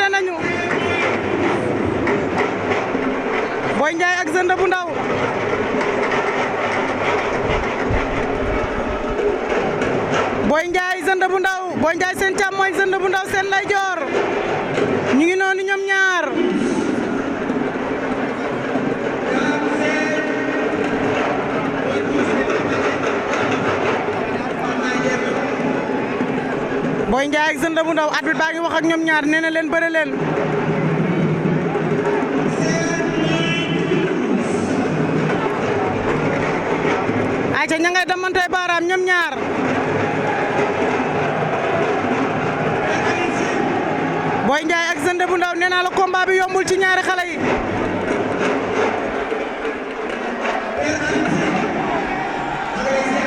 bëre nañu Boy Ndiaye ak Zeunda bu ndaw Boy Ndiaye Zeunda bu ndaw Boy Ndiaye seen càmmoñ Zeunda bu ndaw seen ndeyjoor ñu ngi noonu ñoom ñaar Boy Ndiaye ak Zeunda bu ndaw arbitre baa ngi wax ak ñoom ñaar nee na leen bëre leen ayca ña ngay damantey baaraam ñoom ñaar Boy Ndiaye ak Zeunda bu ndaw nee naa la combat bi yombul ci ñaari xale yi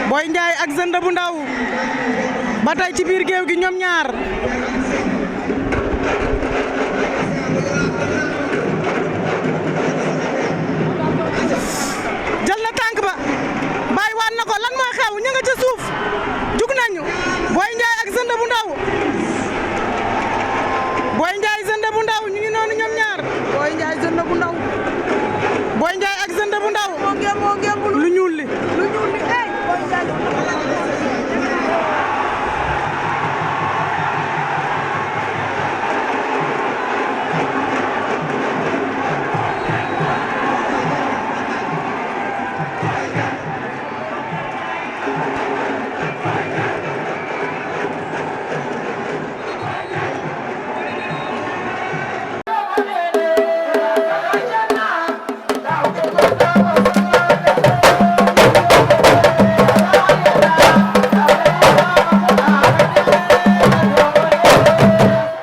Boy Ndiaye ak Zeunda bu ndaw ba tey ci biir géew gi ñoom ñaar jël na tànk ba bàyyi waan na ko lan mooy xew ñu nga ca suuf jug nañu Boy Ndiaye ak Zeunda bu ndaw Boy Ndiaye